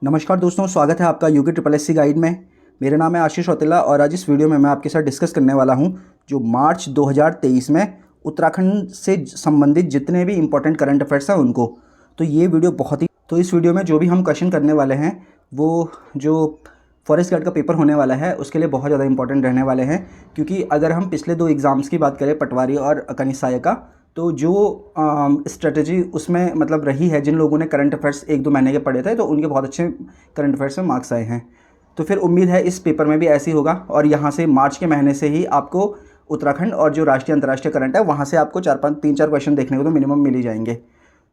नमस्कार दोस्तों, स्वागत है आपका UK triple S C guide में। मेरा नाम है आशीष रौतेला और आज इस वीडियो में मैं आपके साथ डिस्कस करने वाला हूं जो मार्च 2023 में उत्तराखंड से संबंधित जितने भी इंपॉर्टेंट करंट अफेयर्स हैं उनको। तो ये वीडियो तो इस वीडियो में जो भी हम क्वेश्चन करने वाले हैं वो जो फॉरेस्ट गार्ड का पेपर होने वाला है उसके लिए बहुत ज़्यादा इंपॉर्टेंट रहने वाले हैं, क्योंकि अगर हम पिछले 2 एग्ज़ाम्स की बात करें, पटवारी और कनिष्ठ सहायक का, तो जो स्ट्रेटजी उसमें मतलब रही है, जिन लोगों ने करंट अफेयर्स 1-2 महीने के पढ़े थे तो उनके बहुत अच्छे करंट अफेयर्स में मार्क्स आए हैं। तो फिर उम्मीद है इस पेपर में भी ऐसे ही होगा और यहाँ से मार्च के महीने से ही आपको उत्तराखंड और जो राष्ट्रीय अंतर्राष्ट्रीय करंट है वहाँ से आपको 3-4 क्वेश्चन देखने को तो मिनिमम मिल ही जाएंगे।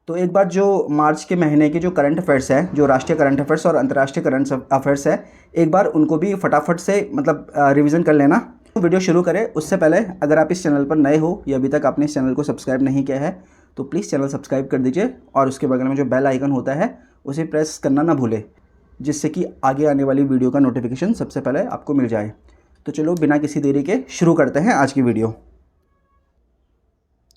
तो एक बार जो मार्च के महीने के जो करंट अफेयर्स है, जो राष्ट्रीय करंट अफेयर्स और अंतर्राष्ट्रीय करंट अफेयर्स है, एक बार उनको भी फटाफट से मतलब रिवीजन कर लेना। तो वीडियो शुरू करें उससे पहले अगर आप इस चैनल पर नए हो या अभी तक आपने इस चैनल को सब्सक्राइब नहीं किया है तो प्लीज़ चैनल सब्सक्राइब कर दीजिए और उसके बगल में जो बेल आइकन होता है उसे प्रेस करना ना भूलें, जिससे कि आगे आने वाली वीडियो का नोटिफिकेशन सबसे पहले आपको मिल जाए। तो चलो बिना किसी देरी के शुरू करते हैं आज की वीडियो।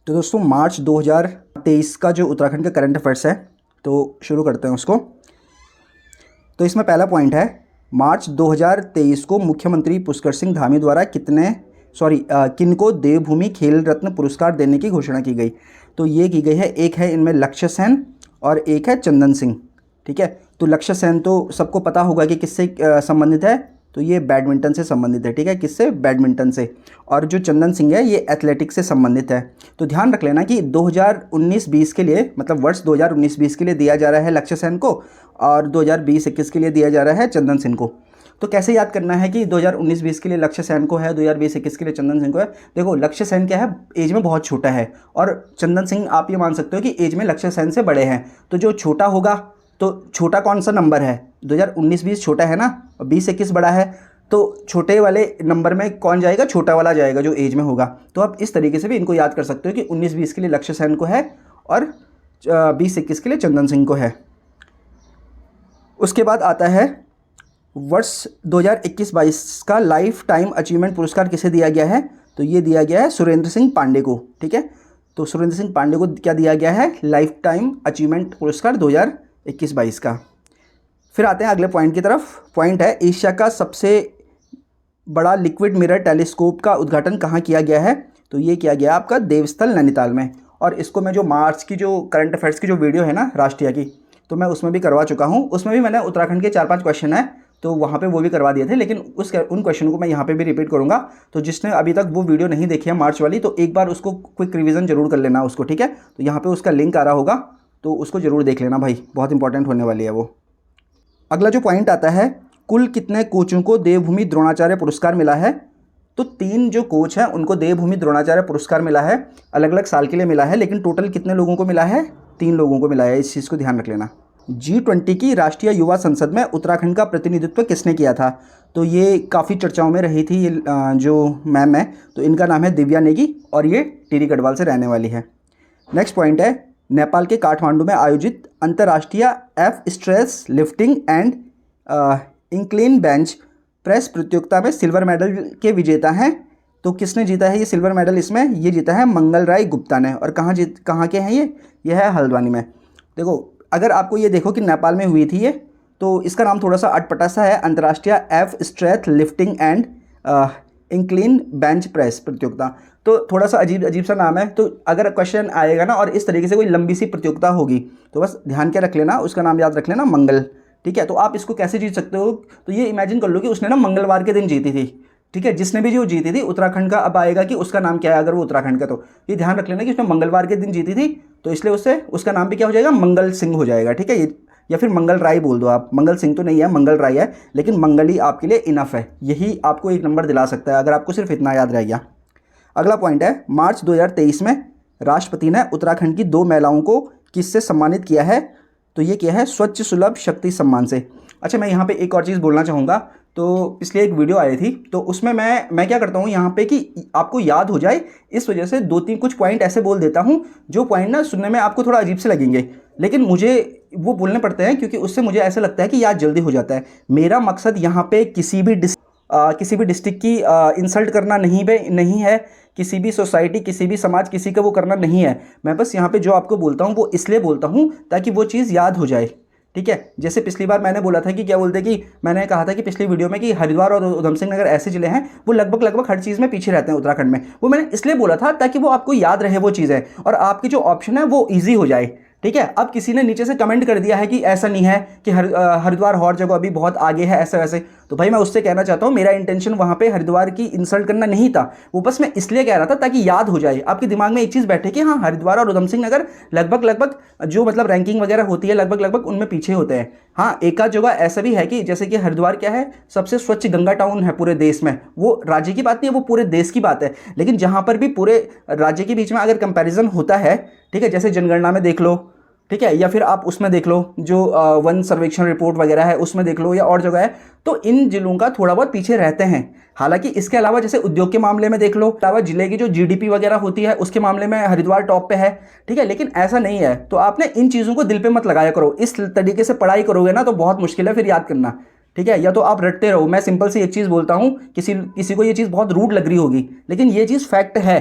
तो दोस्तों, मार्च 2023 का जो उत्तराखंड का करंट अफेयर्स है तो शुरू करते हैं उसको। तो इसमें पहला पॉइंट है, मार्च 2023 को मुख्यमंत्री पुष्कर सिंह धामी द्वारा किनको देवभूमि खेल रत्न पुरस्कार देने की घोषणा की गई। तो ये की गई है, एक है इनमें लक्ष्य सेन और एक है चंदन सिंह। ठीक है, तो लक्ष्य सेन तो सबको पता होगा कि किससे संबंधित है, तो ये बैडमिंटन से संबंधित है। ठीक है, किससे? बैडमिंटन से। और जो चंदन सिंह है ये एथलेटिक्स से संबंधित है। तो ध्यान रख लेना कि 2019-20 के लिए, मतलब वर्ष 2019-20 के लिए दिया जा रहा है लक्ष्य सेन को और 2020-21 के लिए दिया जा रहा है चंदन सिंह को। तो कैसे याद करना है कि 2019-20 के लिए लक्ष्य सेन को है, 2020-21 के लिए चंदन सिंह को है। देखो, लक्ष्य सेन क्या है, एज में बहुत छोटा है और चंदन सिंह आप ये मान सकते हो कि एज में लक्ष्य सेन से बड़े हैं। तो जो छोटा होगा, तो छोटा कौन सा नंबर है? 2019-20 छोटा है ना, और 20-21 बड़ा है, तो छोटे वाले नंबर में कौन जाएगा? छोटा वाला जाएगा जो एज में होगा। तो आप इस तरीके से भी इनको याद कर सकते हो कि 19-20 के लिए लक्ष्य सेन को है और 20-21 के लिए चंदन सिंह को है। उसके बाद आता है वर्ष 2021-22 का लाइफ टाइम अचीवमेंट पुरस्कार किसे दिया गया है? तो ये दिया गया है सुरेंद्र सिंह पांडे को। ठीक है, तो सुरेंद्र सिंह पांडे को क्या दिया गया है? लाइफ टाइम अचीवमेंट पुरस्कार 2021-22 का। फिर आते हैं अगले पॉइंट की तरफ। पॉइंट है, एशिया का सबसे बड़ा लिक्विड मिरर टेलीस्कोप का उद्घाटन कहाँ किया गया है? तो ये किया गया आपका देवस्थल नैनीताल में। और इसको मैं जो मार्च की जो करंट अफेयर्स की जो वीडियो है ना राष्ट्रीय की, तो मैं उसमें भी करवा चुका हूँ। उसमें भी मैंने उत्तराखंड के 4-5 क्वेश्चन है तो वहाँ पे वो भी करवा दिए थे, लेकिन उन क्वेश्चन को मैं यहाँ पे भी रिपीट करूँगा। तो जिसने अभी तक वो वीडियो नहीं देखी है मार्च वाली, तो एक बार उसको क्विक रिवीजन जरूर कर लेना उसको। ठीक है, तो यहाँ पे उसका लिंक आ रहा होगा, तो उसको जरूर देख लेना भाई, बहुत इंपॉर्टेंट होने वाली है वो। अगला जो पॉइंट आता है, कुल कितने कोचों को देवभूमि द्रोणाचार्य पुरस्कार मिला है? तो 3 जो कोच हैं उनको देवभूमि द्रोणाचार्य पुरस्कार मिला है, अलग अलग साल के लिए मिला है, लेकिन टोटल कितने लोगों को मिला है? 3 लोगों को मिला है। इस चीज़ को ध्यान रख लेना। G20 की राष्ट्रीय युवा संसद में उत्तराखंड का प्रतिनिधित्व किसने किया था? तो ये काफ़ी चर्चाओं में रही थी। ये जो मैम है तो इनका नाम है दिव्या नेगी और ये टिहरी गढ़वाल से रहने वाली है। नेक्स्ट पॉइंट है, नेपाल के काठमांडू में आयोजित अंतर्राष्ट्रीय F stress lifting and incline bench press प्रतियोगिता में सिल्वर मेडल के विजेता हैं। तो किसने जीता है ये सिल्वर मेडल? इसमें ये जीता है मंगल राय गुप्ता ने। और कहाँ के हैं ये है हल्द्वानी में। देखो, अगर आपको ये देखो कि नेपाल में हुई थी ये, तो इसका नाम थोड़ा सा अटपटा सा है, अंतर्राष्ट्रीय F strength lifting and incline bench press प्रतियोगिता। तो थोड़ा सा अजीब सा नाम है। तो अगर क्वेश्चन आएगा ना और इस तरीके से कोई लंबी सी प्रतियोगिता होगी तो बस ध्यान क्या रख लेना, उसका नाम याद रख लेना, मंगल। ठीक है, तो आप इसको कैसे जीत सकते हो? तो ये इमेजिन कर लो कि उसने ना मंगलवार के दिन जीती थी। ठीक है, जिसने भी जो जीती थी उत्तराखंड का, अब आएगा कि उसका नाम क्या है अगर वो उत्तराखंड का। तो ये ध्यान रख लेना कि उसने मंगलवार के दिन जीती थी, तो इसलिए उसका नाम भी क्या हो जाएगा? मंगल सिंह हो जाएगा। ठीक है, ये या फिर मंगल राय बोल दो आप। मंगल सिंह तो नहीं है, मंगल राय है, लेकिन मंगल ही आपके लिए इनफ है। यही आपको 1 नंबर दिला सकता है अगर आपको सिर्फ इतना याद रह गया। अगला पॉइंट है, मार्च 2023 में राष्ट्रपति ने उत्तराखंड की 2 महिलाओं को किससे सम्मानित किया है? तो ये किया है स्वच्छ सुलभ शक्ति सम्मान से। अच्छा, मैं यहाँ पे एक और चीज़ बोलना चाहूँगा। तो पिछले एक वीडियो आई थी, तो उसमें मैं क्या करता हूँ यहाँ पे कि आपको याद हो जाए, इस वजह से 2-3 कुछ पॉइंट ऐसे बोल देता हूँ जो पॉइंट ना सुनने में आपको थोड़ा अजीब से लगेंगे, लेकिन मुझे वो बोलने पड़ते हैं क्योंकि उससे मुझे ऐसा लगता है कि याद जल्दी हो जाता है। मेरा मकसद यहाँ पे किसी भी डिस्ट्रिक्ट की इंसल्ट करना नहीं है, किसी भी सोसाइटी, किसी भी समाज, किसी का वो करना नहीं है। मैं बस यहाँ पे जो आपको बोलता हूँ वो इसलिए बोलता हूँ ताकि वो चीज़ याद हो जाए। ठीक है। जैसे पिछली बार मैंने बोला था कि क्या बोलते कि मैंने कहा था कि पिछली वीडियो में कि हरिद्वार और उधम सिंह नगर ऐसे जिले हैं वो लगभग हर चीज़ में पीछे रहते हैं उत्तराखंड में। वो मैंने इसलिए बोला था ताकि वो आपको याद रहे वो चीज़ें और आपकी जो ऑप्शन है वो ईजी हो जाए, ठीक है। अब किसी ने नीचे से कमेंट कर दिया है कि ऐसा नहीं है कि हरिद्वार और जगह अभी बहुत आगे है ऐसे वैसे, तो भाई मैं उससे कहना चाहता हूँ मेरा इंटेंशन वहाँ पे हरिद्वार की इंसल्ट करना नहीं था, वो बस मैं इसलिए कह रहा था ताकि याद हो जाए आपके दिमाग में एक चीज़ बैठे कि हाँ हरिद्वार और उधम सिंह नगर लगभग जो मतलब रैंकिंग वगैरह होती है लगभग उनमें पीछे होते हैं। हाँ एक आध जगह ऐसा भी है कि जैसे कि हरिद्वार क्या है सबसे स्वच्छ गंगा टाउन है पूरे देश में, वो राज्य की बात नहीं है वो पूरे देश की बात है, लेकिन जहाँ पर भी पूरे राज्य के बीच में अगर कंपैरिजन होता है, ठीक है, जैसे जनगणना में देख लो, ठीक है, या फिर आप उसमें देख लो जो वन सर्वेक्षण रिपोर्ट वगैरह है उसमें देख लो या और जगह है, तो इन जिलों का थोड़ा बहुत पीछे रहते हैं। हालांकि इसके अलावा जैसे उद्योग के मामले में देख लो, अलावा जिले की जो जीडीपी वगैरह होती है उसके मामले में हरिद्वार टॉप पे है, ठीक है, लेकिन ऐसा नहीं है। तो आपने इन चीज़ों को दिल पे मत लगाया करो, इस तरीके से पढ़ाई करोगे ना तो बहुत मुश्किल है फिर याद करना, ठीक है। या तो आप रटते रहो। मैं सिंपल सी एक चीज़ बोलता हूँ, किसी को ये चीज़ बहुत रूड लग रही होगी लेकिन ये चीज़ फैक्ट है,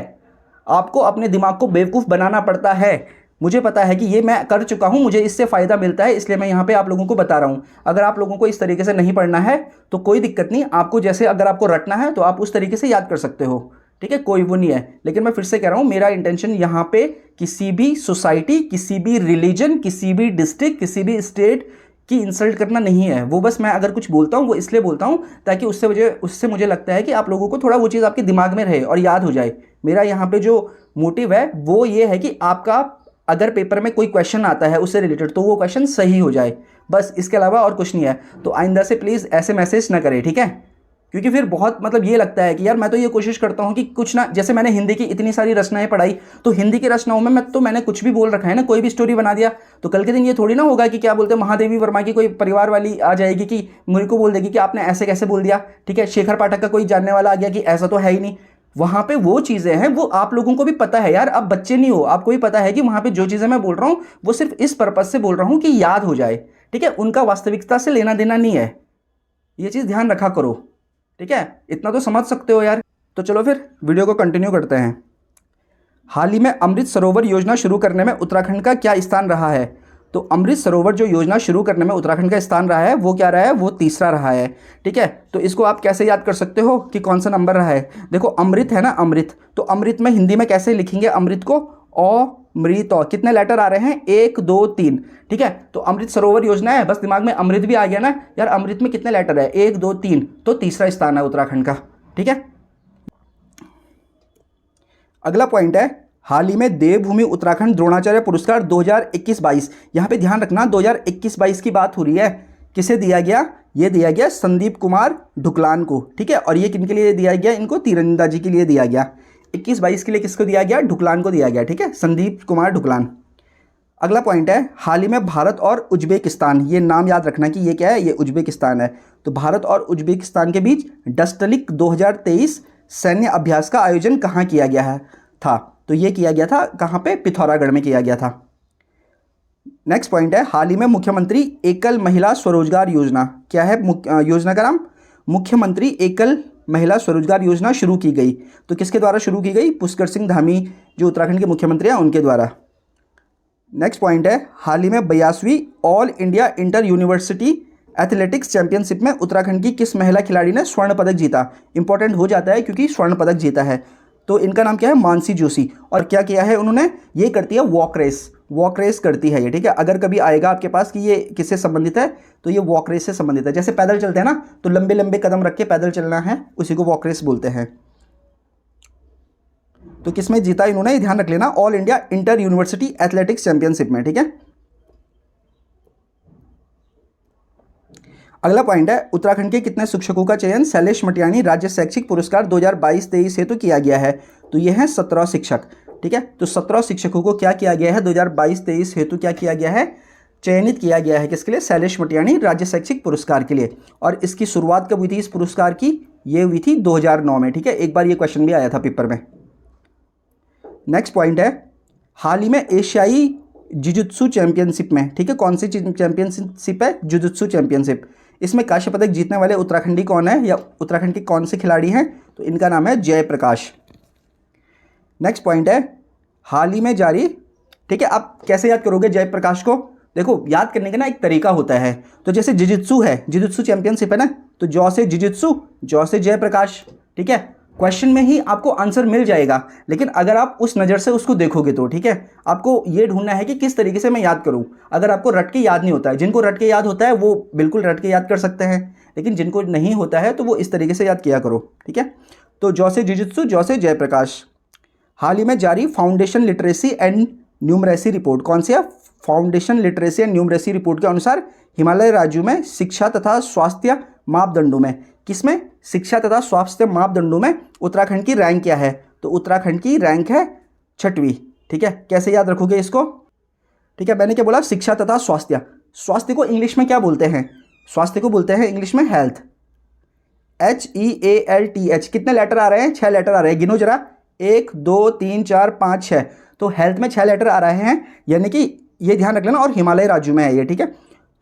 आपको अपने दिमाग को बेवकूफ़ बनाना पड़ता है। मुझे पता है कि ये मैं कर चुका हूँ, मुझे इससे फ़ायदा मिलता है, इसलिए मैं यहाँ पे आप लोगों को बता रहा हूँ। अगर आप लोगों को इस तरीके से नहीं पढ़ना है तो कोई दिक्कत नहीं, आपको जैसे अगर आपको रटना है तो आप उस तरीके से याद कर सकते हो, ठीक है, कोई वो नहीं है। लेकिन मैं फिर से कह रहा हूँ मेरा इंटेंशन यहाँ पे किसी भी सोसाइटी, किसी भी रिलीजन, किसी भी डिस्ट्रिक्ट, किसी भी स्टेट की इंसल्ट करना नहीं है। वो बस मैं अगर कुछ बोलता हूँ वो इसलिए बोलता हूँ ताकि उससे मुझे लगता है कि आप लोगों को थोड़ा वो चीज़ आपके दिमाग में रहे और याद हो जाए। मेरा यहाँ पे जो मोटिव है वो ये है कि आपका अगर पेपर में कोई क्वेश्चन आता है उससे रिलेटेड तो वो क्वेश्चन सही हो जाए, बस इसके अलावा और कुछ नहीं है। तो आइंदा से प्लीज़ ऐसे मैसेज ना करें, ठीक है, क्योंकि फिर बहुत मतलब ये लगता है कि यार मैं तो ये कोशिश करता हूँ कि कुछ ना, जैसे मैंने हिंदी की इतनी सारी रचनाएं पढ़ाई तो हिंदी की रचनाओं में मैंने कुछ भी बोल रखा है ना, कोई भी स्टोरी बना दिया तो कल के दिन ये थोड़ी ना होगा कि क्या बोलते हैं महादेवी वर्मा की कोई परिवार वाली आ जाएगी कि मेरे को बोल देगी कि आपने ऐसे कैसे बोल दिया, ठीक है, शेखर पाठक का कोई जानने वाला आ गया कि ऐसा तो है ही नहीं। वहाँ पे वो चीज़ें हैं वो आप लोगों को भी पता है यार, आप बच्चे नहीं हो, आपको भी पता है कि वहाँ पे जो चीज़ें मैं बोल रहा हूँ वो सिर्फ इस पर्पज़ से बोल रहा हूँ कि याद हो जाए, ठीक है, उनका वास्तविकता से लेना देना नहीं है, ये चीज़ ध्यान रखा करो, ठीक है, इतना तो समझ सकते हो यार। तो चलो फिर वीडियो को कंटिन्यू करते हैं। हाल ही में अमृत सरोवर योजना शुरू करने में उत्तराखंड का क्या स्थान रहा है? तो अमृत सरोवर जो योजना शुरू करने में उत्तराखंड का स्थान रहा है वो क्या रहा है, वो तीसरा रहा है, ठीक है। तो इसको आप कैसे याद कर सकते हो कि कौन सा नंबर रहा है? देखो अमृत है ना, अमृत, तो अमृत में हिंदी में कैसे लिखेंगे अमृत को? अमृत, कितने लेटर आ रहे हैं? 1 2 3, ठीक है। तो अमृत सरोवर योजना है, बस दिमाग में अमृत भी आ गया ना यार, अमृत में कितने लेटर है? 1 2 3, तो तीसरा स्थान है उत्तराखंड का, ठीक है। अगला पॉइंट है, हाल ही में देवभूमि उत्तराखंड द्रोणाचार्य पुरस्कार 2021-22, यहाँ पे ध्यान रखना 2021-22 की बात हो रही है। किसे दिया गया? ये दिया गया संदीप कुमार ढुकलान को, ठीक है। और ये किनके लिए दिया गया? इनको तीरंदाजी के लिए दिया गया। 21-22 के लिए किसको दिया गया? ढुकलान को दिया गया, ठीक है, संदीप कुमार ढुकलान। अगला पॉइंट है, हाल ही में भारत और उज्बेकिस्तान, ये नाम याद रखना कि ये क्या है, ये उज्बेकिस्तान है। तो भारत और उज्बेकिस्तान के बीच डस्टलिक 2023 सैन्य अभ्यास का आयोजन कहाँ किया गया था? तो ये किया गया था कहाँ पे? पिथौरागढ़ में किया गया था। नेक्स्ट पॉइंट है, हाल ही में मुख्यमंत्री एकल महिला स्वरोजगार योजना, क्या है योजना का नाम? मुख्यमंत्री एकल महिला स्वरोजगार योजना शुरू की गई। तो किसके द्वारा शुरू की गई? पुष्कर सिंह धामी जो उत्तराखंड के मुख्यमंत्री हैं उनके द्वारा। नेक्स्ट पॉइंट है, हाल ही में 82वीं all India inter university athletics championship में उत्तराखंड की किस महिला खिलाड़ी ने स्वर्ण पदक जीता? इंपॉर्टेंट हो जाता है क्योंकि स्वर्ण पदक जीता है। तो इनका नाम क्या है? मानसी जोशी। और क्या किया है उन्होंने? ये करती है वॉक रेस करती है ये, ठीक है। अगर कभी आएगा आपके पास कि ये किससे संबंधित है तो ये वॉक रेस से संबंधित है। जैसे पैदल चलते हैं ना, तो लंबे लंबे कदम रख के पैदल चलना है, उसी को वॉक रेस बोलते हैं। तो किसमें जीता इन्होंने? ध्यान रख लेना, all India inter university athletics championship में, ठीक है। अगला पॉइंट है, उत्तराखंड के कितने शिक्षकों का चयन शैलेश मटियानी राज्य शैक्षिक पुरस्कार 2022-23 हेतु किया गया है? तो ये हैं 17 शिक्षक, ठीक है। तो 17 शिक्षकों को क्या किया गया है? 2022-23 हेतु क्या किया गया है? चयनित किया गया है। किसके लिए? शैलेश मटियानी राज्य शैक्षिक पुरस्कार के लिए। और इसकी शुरुआत कब हुई थी इस पुरस्कार की? ये हुई थी 2009 में, ठीक है। एक बार ये क्वेश्चन भी आया था पेपर में। नेक्स्ट पॉइंट है, हाल ही में एशियाई जुजुत्सु चैंपियनशिप में, ठीक है, कौन सी चैंपियनशिप है? Jujutsu championship. इसमें कांस्य पदक जीतने वाले उत्तराखंडी कौन है या उत्तराखंड के कौन से खिलाड़ी हैं? तो इनका नाम है जयप्रकाश। नेक्स्ट पॉइंट है, हाल ही में जारी, ठीक है, आप कैसे याद करोगे जयप्रकाश को? देखो याद करने का ना एक तरीका होता है। तो जैसे जिजित्सु है, जिजित्सु चैंपियनशिप है ना, तो जौ से जिजित्सु, जौ से जयप्रकाश, ठीक है। क्वेश्चन में ही आपको आंसर मिल जाएगा, लेकिन अगर आप उस नज़र से उसको देखोगे तो, ठीक है, आपको ये ढूंढना है कि किस तरीके से मैं याद करूं। अगर आपको रट के याद नहीं होता है, जिनको रट के याद होता है वो बिल्कुल रट के याद कर सकते हैं, लेकिन जिनको नहीं होता है तो वो इस तरीके से याद किया करो, ठीक है। तो जौ से जिजित्सु, जौ से जयप्रकाश। हाल ही में जारी foundation literacy and numeracy report कौन सी है? Foundation literacy and numeracy report के अनुसार हिमालय राज्यों में शिक्षा तथा स्वास्थ्य मापदंडों में, किसमें? शिक्षा तथा स्वास्थ्य मापदंडों में उत्तराखंड की रैंक क्या है? तो उत्तराखंड की रैंक है 6वीं, ठीक है। कैसे याद रखोगे इसको? ठीक है, मैंने क्या बोला? शिक्षा तथा स्वास्थ्य। स्वास्थ्य को इंग्लिश में क्या बोलते हैं? स्वास्थ्य को बोलते हैं इंग्लिश में हेल्थ, HEALTH। कितने लेटर आ रहे हैं? 6 लेटर आ रहे हैं, गिनो जरा, 1 2 3 4 5 6। तो हेल्थ में 6 लेटर आ रहे हैं, यानी कि ये ध्यान रख लेना, और हिमालय राज्यों में है ये, ठीक है।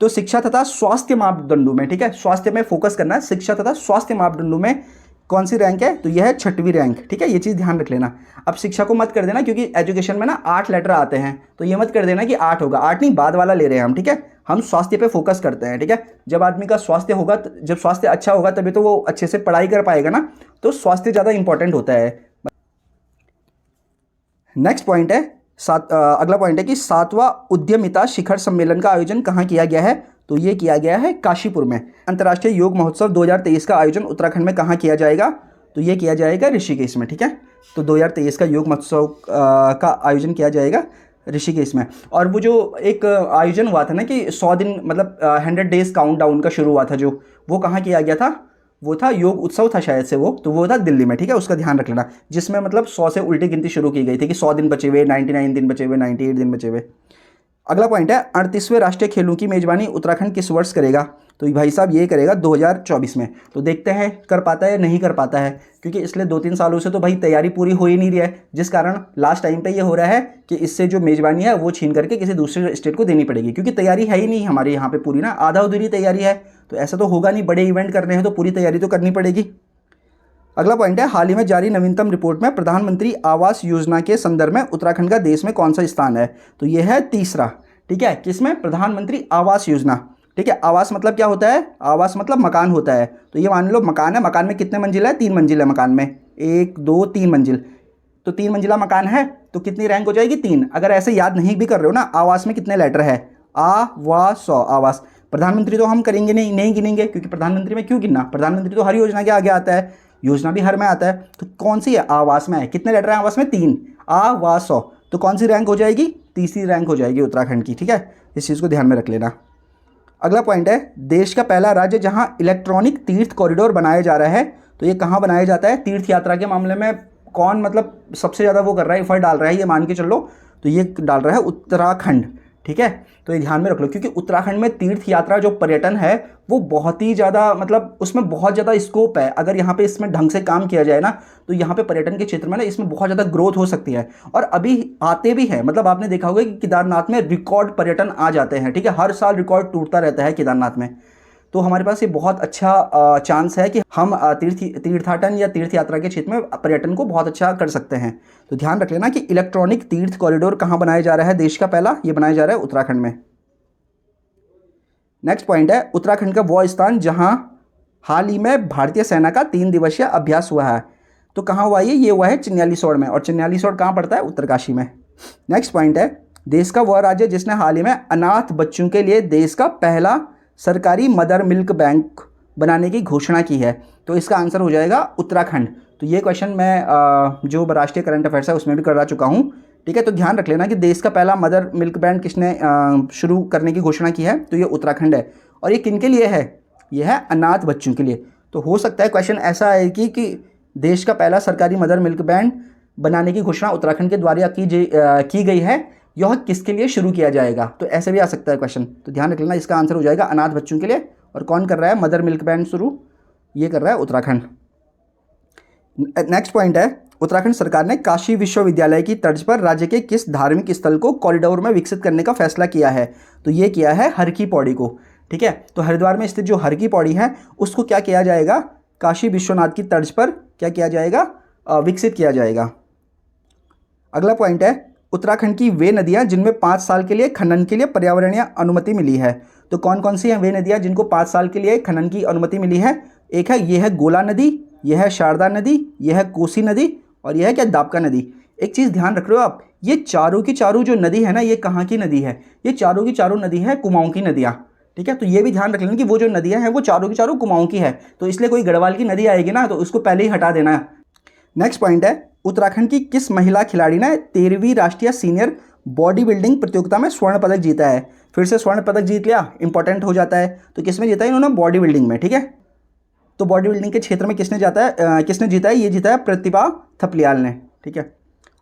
तो शिक्षा तथा स्वास्थ्य मापदंडों में, ठीक है, स्वास्थ्य में फोकस करना है, शिक्षा तथा स्वास्थ्य मापदंडों में कौन सी रैंक है? तो यह है 6वीं रैंक, ठीक है। ये चीज़ ध्यान रख लेना। अब शिक्षा को मत कर देना, क्योंकि एजुकेशन में ना 8 लेटर आते हैं, तो ये मत कर देना कि 8 होगा, 8 नहीं, बाद वाला ले रहे हैं हम, ठीक है। हम स्वास्थ्य पे फोकस करते हैं, ठीक है। जब आदमी का स्वास्थ्य होगा, जब स्वास्थ्य अच्छा होगा तभी तो वो अच्छे से पढ़ाई कर पाएगा ना, तो स्वास्थ्य ज़्यादा इंपॉर्टेंट होता है। नेक्स्ट पॉइंट है अगला पॉइंट है कि 7वां उद्यमिता शिखर सम्मेलन का आयोजन कहाँ किया गया है? तो ये किया गया है काशीपुर में। अंतर्राष्ट्रीय योग महोत्सव 2023 का आयोजन उत्तराखंड में कहाँ किया जाएगा? तो ये किया जाएगा ऋषिकेश में, ठीक है। तो 2023 का योग महोत्सव का आयोजन किया जाएगा ऋषिकेश में। और वो जो एक आयोजन हुआ था ना कि 100 दिन मतलब 100 डेज काउंटडाउन का शुरू हुआ था, जो वो कहाँ किया गया था? वो था योग उत्सव था शायद से, तो वो था दिल्ली में, ठीक है। उसका ध्यान रख लेना, जिसमें मतलब 100 से उल्टी गिनती शुरू की गई थी कि 100 दिन बचे हुए, 99 दिन बचे हुए, 98 दिन बचे हुए। अगला पॉइंट है 38वें राष्ट्रीय खेलों की मेजबानी उत्तराखंड किस वर्ष करेगा? तो भाई साहब ये करेगा 2024 में। तो देखते हैं कर पाता है या नहीं कर पाता है, क्योंकि इसलिए 2-3 सालों से तो भाई तैयारी पूरी हो ही नहीं रही है, जिस कारण लास्ट टाइम पे ये हो रहा है कि इससे जो मेजबानी है वो छीन करके किसी दूसरे स्टेट को देनी पड़ेगी, क्योंकि तैयारी है ही नहीं हमारे यहाँ पे पूरी ना, आधा अधूरी तैयारी है। तो ऐसा तो होगा नहीं, बड़े इवेंट करने हैं तो पूरी तैयारी तो करनी पड़ेगी। अगला पॉइंट है हाल ही में जारी नवीनतम रिपोर्ट में प्रधानमंत्री आवास योजना के संदर्भ में उत्तराखंड का देश में कौन सा स्थान है? तो यह है 3रा, ठीक है। किसमें? प्रधानमंत्री आवास योजना, ठीक है। आवास मतलब क्या होता है? आवास मतलब मकान होता है। तो ये मान लो मकान है, मकान में कितने मंजिल है? 3 मंजिल है मकान में, 1 2 3 मंजिल। तो 3 मंजिला मकान है, तो कितनी रैंक हो जाएगी? 3। अगर ऐसे याद नहीं भी कर रहे हो ना, आवास में कितने लेटर है? आवास, आवास। प्रधानमंत्री तो हम करेंगे नहीं गिनेंगे, क्योंकि प्रधानमंत्री में क्यों गिनना? प्रधानमंत्री तो हर योजना के आगे आता है, योजना भी हर में आता है। तो कौन सी है? आवास में है। कितने लेटर है आवास में? 3। आवास। तो कौन सी रैंक हो जाएगी? 3री रैंक हो जाएगी उत्तराखंड की, ठीक है। इस चीज़ को ध्यान में रख लेना। अगला पॉइंट है देश का पहला राज्य जहां इलेक्ट्रॉनिक तीर्थ कॉरिडोर बनाया जा रहा है। तो ये कहाँ बनाया जाता है? तीर्थ यात्रा के मामले में कौन मतलब सबसे ज़्यादा वो कर रहा है, एफर्ट डाल रहा है, ये मान के चलो, तो ये डाल रहा है उत्तराखंड, ठीक है। तो ये ध्यान में रख लो, क्योंकि उत्तराखंड में तीर्थ यात्रा जो पर्यटन है वो बहुत ही ज़्यादा मतलब उसमें बहुत ज़्यादा स्कोप है। अगर यहाँ पे इसमें ढंग से काम किया जाए ना, तो यहाँ पे पर्यटन के क्षेत्र में ना इसमें बहुत ज़्यादा ग्रोथ हो सकती है। और अभी आते भी हैं, मतलब आपने देखा होगा कि केदारनाथ में रिकॉर्ड पर्यटन आ जाते हैं, ठीक है। हर साल रिकॉर्ड टूटता रहता है केदारनाथ में। तो हमारे पास ये बहुत अच्छा चांस है कि हम तीर्थाटन या तीर्थ यात्रा के क्षेत्र में पर्यटन को बहुत अच्छा कर सकते हैं। तो ध्यान रख लेना कि इलेक्ट्रॉनिक तीर्थ कॉरिडोर कहाँ बनाया जा रहा है देश का पहला? ये बनाया जा रहा है उत्तराखंड में। नेक्स्ट पॉइंट है उत्तराखंड का वो स्थान जहाँ हाल ही में भारतीय सेना का 3 दिवसीय अभ्यास हुआ है। तो कहाँ हुआ ये हुआ है चिन्यालीसौड़ में, और चिन्यालीसौड़ कहाँ पड़ता है? उत्तरकाशी में। नेक्स्ट पॉइंट है देश का वह राज्य जिसने हाल ही में अनाथ बच्चों के लिए देश का पहला सरकारी मदर मिल्क बैंक बनाने की घोषणा की है। तो इसका आंसर हो जाएगा उत्तराखंड। तो ये क्वेश्चन मैं जो राष्ट्रीय करंट अफेयर्स है उसमें भी करा चुका हूँ, ठीक है। तो ध्यान रख लेना कि देश का पहला मदर मिल्क बैंक किसने शुरू करने की घोषणा की है? तो ये उत्तराखंड है। और ये किन के लिए है? ये है अनाथ बच्चों के लिए। तो हो सकता है क्वेश्चन ऐसा है कि देश का पहला सरकारी मदर मिल्क बैंक बनाने की घोषणा उत्तराखंड के द्वारा की गई है, यह किसके लिए शुरू किया जाएगा? तो ऐसे भी आ सकता है क्वेश्चन। तो ध्यान रख लेना, इसका आंसर हो जाएगा अनाथ बच्चों के लिए। और कौन कर रहा है मदर मिल्क बैंक शुरू? ये कर रहा है उत्तराखंड। नेक्स्ट पॉइंट है उत्तराखंड सरकार ने काशी विश्वविद्यालय की तर्ज पर राज्य के किस धार्मिक स्थल को कॉरिडोर में विकसित करने का फैसला किया है? तो ये किया है हर की पौड़ी को, ठीक है। तो हरिद्वार में स्थित जो हर की पौड़ी है उसको क्या किया जाएगा? काशी विश्वनाथ की तर्ज पर क्या किया जाएगा? विकसित किया जाएगा। अगला पॉइंट है उत्तराखंड की वे नदियाँ जिनमें 5 साल के लिए खनन के लिए पर्यावरणीय अनुमति मिली है। तो कौन कौन सी हैं वे नदियाँ जिनको 5 साल के लिए खनन की अनुमति मिली है? एक है, ये है गोला नदी, यह है शारदा नदी, यह है कोसी नदी और यह है क्या, दाबका नदी। एक चीज़ ध्यान रख रहे हो आप, ये चारों की चारों जो नदी है ना, ये कहाँ की नदी है? ये चारों की चारों नदी है कुमाऊं की नदियाँ। ठीक है, तो ये भी ध्यान रख लेना कि वो जो नदियाँ हैं वो चारों की चारों कुमाऊं की है, तो इसलिए कोई गढ़वाल की नदी आएगी ना तो उसको पहले ही हटा देना है। नेक्स्ट पॉइंट है, उत्तराखंड की किस महिला खिलाड़ी ने 13वीं राष्ट्रीय सीनियर बॉडी बिल्डिंग प्रतियोगिता में स्वर्ण पदक जीता है? फिर से स्वर्ण पदक जीत लिया, इंपॉर्टेंट हो जाता है। तो किस में जीता है इन्होंने? बॉडी बिल्डिंग में। ठीक है, तो बॉडी बिल्डिंग के क्षेत्र में किसने जीता है? ये जीता है प्रतिभा थपलियाल ने। ठीक है,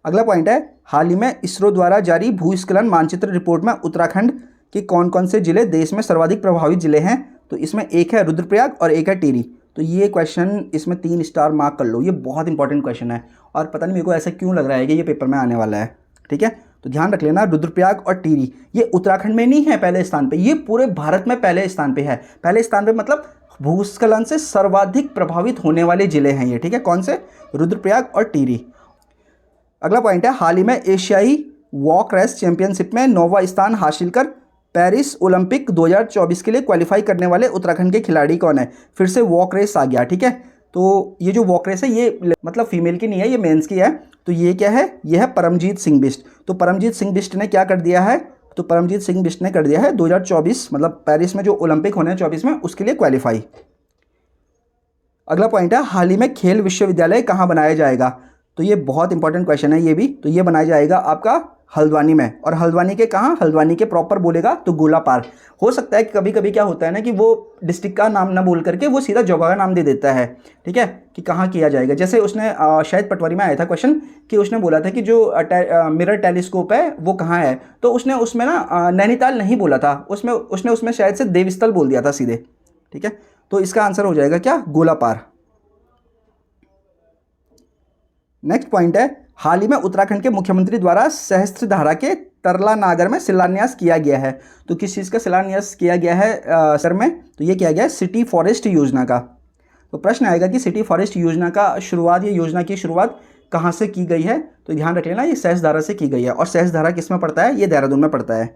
अगला पॉइंट है, हाल ही में इसरो द्वारा जारी भूस्खलन मानचित्र रिपोर्ट में उत्तराखंड के कौन कौन से जिले देश में सर्वाधिक प्रभावित जिले हैं? तो इसमें एक है रुद्रप्रयाग और एक है टिहरी। तो ये क्वेश्चन, इसमें 3 स्टार मार्क कर लो, ये बहुत इंपॉर्टेंट क्वेश्चन है और पता नहीं मेरे को ऐसा क्यों लग रहा है कि ये पेपर में आने वाला है। ठीक है, तो ध्यान रख लेना, रुद्रप्रयाग और टिहरी ये उत्तराखंड में नहीं है पहले स्थान पे, ये पूरे भारत में पहले स्थान पे है। पहले स्थान पे मतलब भूस्खलन से सर्वाधिक प्रभावित होने वाले जिले हैं ये। ठीक है, कौन से? रुद्रप्रयाग और टिहरी। अगला पॉइंट है, हाल ही में एशियाई वॉक रेस चैंपियनशिप में 9वां स्थान हासिल कर पेरिस ओलंपिक 2024 के लिए क्वालिफाई करने वाले उत्तराखंड के खिलाड़ी कौन है? फिर से वॉक रेस आ गया। ठीक है, तो ये जो वॉक रेस है ये मतलब फीमेल की नहीं है, ये मेंस की है। तो ये क्या है? ये है परमजीत सिंह बिष्ट। तो परमजीत सिंह बिष्ट ने क्या कर दिया है? तो परमजीत सिंह बिष्ट ने कर दिया है 2024 मतलब पेरिस में जो ओलंपिक होने हैं 24 में, उसके लिए क्वालिफाई। अगला पॉइंट है, हाल ही में खेल विश्वविद्यालय कहाँ बनाया जाएगा? तो ये बहुत इंपॉर्टेंट क्वेश्चन है ये भी। तो ये बनाया जाएगा आपका हल्द्वानी में, और हल्द्वानी के कहाँ? हल्द्वानी के प्रॉपर बोलेगा तो गोला पार। हो सकता है कि कभी कभी क्या होता है ना कि वो डिस्ट्रिक्ट का नाम ना बोल करके वो सीधा जगह का नाम दे देता है। ठीक है, कि कहाँ किया जाएगा। जैसे उसने शायद पटवारी में आया था क्वेश्चन कि उसने बोला था कि जो मिरर टेलीस्कोप है वो कहाँ है, तो उसने उसमें ना नैनीताल नहीं बोला था, उसने शायद से देवस्थल बोल दिया था सीधे। ठीक है, तो इसका आंसर हो जाएगा क्या? गोला पार। नेक्स्ट पॉइंट है, हाल ही में उत्तराखंड के मुख्यमंत्री द्वारा सहस्त्रधारा के तरला नागर में शिलान्यास किया गया है। तो किस चीज़ का शिलान्यास किया गया है सर में? तो ये किया गया है सिटी फॉरेस्ट योजना का। तो प्रश्न आएगा कि सिटी फॉरेस्ट योजना का शुरुआत, ये योजना की शुरुआत कहाँ से की गई है? तो ध्यान रख लेना, ये सहस्त्रधारा से की गई है। और सहस्त्रधारा किस में पड़ता है? ये देहरादून में पड़ता है।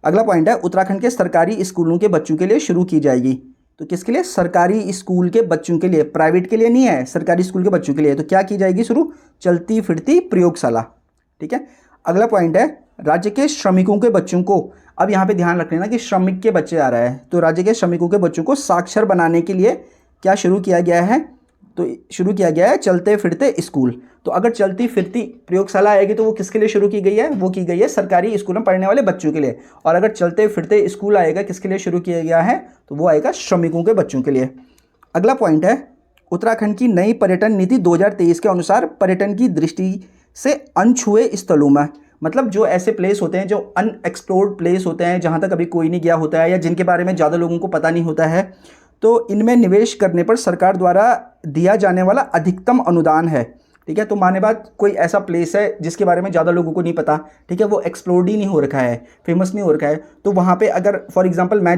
अगला पॉइंट है, उत्तराखंड के सरकारी स्कूलों के बच्चों के लिए शुरू की जाएगी। तो किसके लिए? सरकारी स्कूल के बच्चों के लिए, प्राइवेट के लिए नहीं है, सरकारी स्कूल के बच्चों के लिए। तो क्या की जाएगी शुरू? चलती फिरती प्रयोगशाला। ठीक है, अगला पॉइंट है, राज्य के श्रमिकों के बच्चों को, अब यहाँ पे ध्यान रख लेना कि श्रमिक के बच्चे आ रहे हैं, तो राज्य के श्रमिकों के बच्चों को साक्षर बनाने के लिए क्या शुरू किया गया है? तो शुरू किया गया है चलते फिरते स्कूल। तो अगर चलती फिरती प्रयोगशाला आएगी तो वो किसके लिए शुरू की गई है? वो की गई है सरकारी स्कूल में पढ़ने वाले बच्चों के लिए। और अगर चलते फिरते स्कूल आएगा किसके लिए शुरू किया गया है? तो वो आएगा श्रमिकों के बच्चों के लिए। अगला पॉइंट है, उत्तराखंड की नई पर्यटन नीति 2023 के अनुसार पर्यटन की दृष्टि से अनछुए स्थलों में, मतलब जो ऐसे प्लेस होते हैं जो अनएक्सप्लोर्ड प्लेस होते हैं, जहाँ तक अभी कोई नहीं गया होता है या जिनके बारे में ज़्यादा लोगों को पता नहीं होता है, तो इनमें निवेश करने पर सरकार द्वारा दिया जाने वाला अधिकतम अनुदान है। ठीक है, तो माने बात कोई ऐसा प्लेस है जिसके बारे में ज़्यादा लोगों को नहीं पता, ठीक है, वो एक्सप्लोर्ड ही नहीं हो रखा है, फेमस नहीं हो रखा है, तो वहाँ पे अगर फॉर एग्जांपल मैं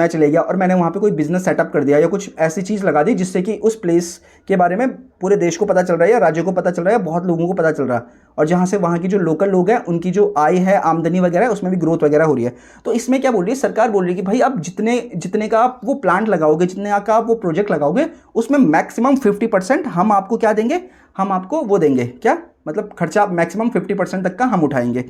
चले गया और मैंने वहाँ पे कोई बिजनेस सेटअप कर दिया या कुछ ऐसी चीज़ लगा दी जिससे कि उस प्लेस के बारे में पूरे देश को पता चल रहा है या राज्य को पता चल रहा है, बहुत लोगों को पता चल रहा है, और जहाँ से वहाँ की जो लोकल लोग हैं उनकी जो आय है, आमदनी वगैरह है, उसमें भी ग्रोथ वगैरह हो रही है। तो इसमें क्या बोल रही है सरकार? बोल रही है कि भाई आप जितने का आप वो प्लांट लगाओगे, जितने का आप वो प्रोजेक्ट लगाओगे, उसमें मैक्सिमम 50% हम आपको क्या देंगे? हम आपको वो देंगे, क्या मतलब खर्चा मैक्सिमम 50% तक का हम उठाएंगे।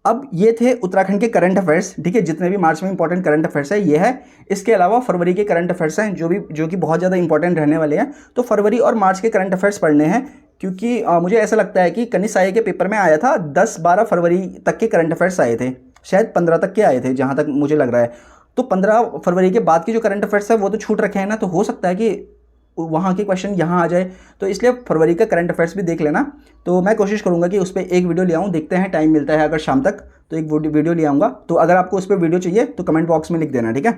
अब ये थे उत्तराखंड के करंट अफेयर्स। ठीक है, जितने भी मार्च में इंपॉर्टेंट करंट अफेयर्स है ये है। इसके अलावा फरवरी के करंट अफेयर्स हैं जो कि बहुत ज़्यादा इंपॉर्टेंट रहने वाले हैं। तो फरवरी और मार्च के करंट अफेयर्स पढ़ने हैं, क्योंकि मुझे ऐसा लगता है कि कनिष्ठ आय के पेपर में आया था 10-12 फरवरी तक के करंट अफेयर्स आए थे, शायद 15 तक के आए थे जहाँ तक मुझे लग रहा है। तो 15 फरवरी के बाद के जो करंट अफेयर्स है वो तो छूट रखे हैं ना, तो हो सकता है कि वहाँ के क्वेश्चन यहाँ आ जाए, तो इसलिए फरवरी का करंट अफेयर्स भी देख लेना। तो मैं कोशिश करूँगा कि उस पर एक वीडियो ले आऊँ, देखते हैं टाइम मिलता है अगर शाम तक तो एक वीडियो ले आऊँगा। तो अगर आपको उस पर वीडियो चाहिए तो कमेंट बॉक्स में लिख देना, ठीक है।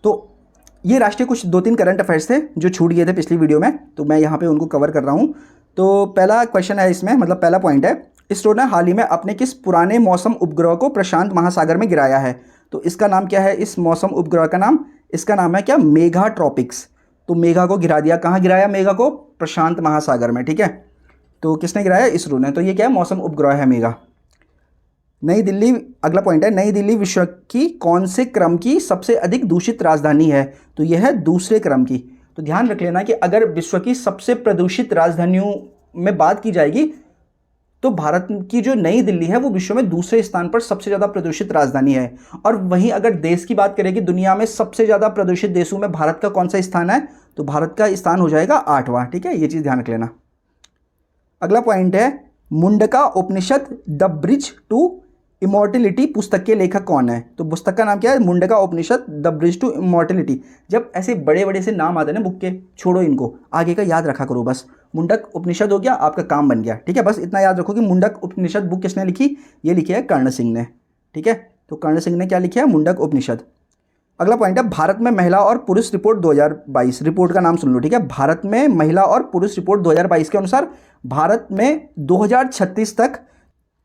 तो ये राष्ट्रीय कुछ 2-3 करंट अफेयर्स थे जो छूट गए थे पिछली वीडियो में, तो मैं यहाँ पर उनको कवर कर रहा हूँ। तो पहला क्वेश्चन है इसमें, मतलब पहला पॉइंट है, इसरो ने हाल ही में अपने किस पुराने मौसम उपग्रह को प्रशांत महासागर में गिराया है? तो इसका नाम क्या है? इस मौसम उपग्रह का नाम, इसका नाम है क्या? मेघा ट्रॉपिक्स। तो मेघा को गिरा दिया, कहाँ गिराया मेघा को? प्रशांत महासागर में, ठीक है। तो किसने गिराया? इसरो ने। तो ये क्या है? मौसम उपग्रह है मेघा। नई दिल्ली, अगला पॉइंट है, नई दिल्ली विश्व की कौन से क्रम की सबसे अधिक दूषित राजधानी है? तो यह है दूसरे क्रम की। तो ध्यान रख लेना कि अगर विश्व की सबसे प्रदूषित राजधानियों में बात की जाएगी तो भारत की जो नई दिल्ली है वो विश्व में दूसरे स्थान पर सबसे ज़्यादा प्रदूषित राजधानी है। और वहीं अगर देश की बात करेंगे, दुनिया में सबसे ज़्यादा प्रदूषित देशों में भारत का कौन सा स्थान है? तो भारत का स्थान हो जाएगा 8वां। ठीक है, ये चीज़ ध्यान रख लेना। अगला पॉइंट है, मुंडका उपनिषद द ब्रिज टू इमॉर्टिलिटी पुस्तक के लेखक कौन है? तो पुस्तक का नाम क्या है? मुंडका उपनिषद द ब्रिज टू इमॉर्टिलिटी। जब ऐसे बड़े बड़े से नाम आते हैं ना बुक के, छोड़ो इनको, आगे का याद रखा करो बस। मुंडक उपनिषद हो गया, आपका काम बन गया। ठीक है, बस इतना याद रखो कि मुंडक उपनिषद बुक किसने लिखी? ये लिखी है कर्ण सिंह ने। ठीक है, तो कर्ण सिंह ने क्या लिखा है? मुंडक उपनिषद। अगला पॉइंट है, भारत में महिला और पुरुष रिपोर्ट 2022। रिपोर्ट का नाम सुन लो। ठीक है, भारत में महिला और पुरुष रिपोर्ट 2022 के अनुसार भारत में 2036 तक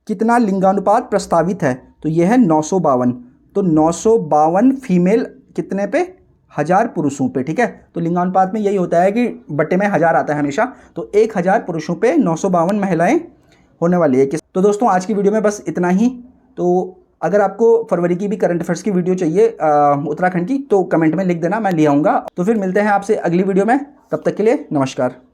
कितना लिंगानुपात प्रस्तावित है? तो यह है 952। तो 952 फीमेल कितने पे? 1000 पुरुषों पे। ठीक है, तो लिंगानुपात में यही होता है कि बट्टे में 1000 आता है हमेशा, तो 1000 पुरुषों पे 952 महिलाएं होने वाली है। तो दोस्तों आज की वीडियो में बस इतना ही। तो अगर आपको फरवरी की भी करंट अफेयर्स की वीडियो चाहिए उत्तराखंड की, तो कमेंट में लिख देना, मैं ले आऊँगा। तो फिर मिलते हैं आपसे अगली वीडियो में, तब तक के लिए नमस्कार।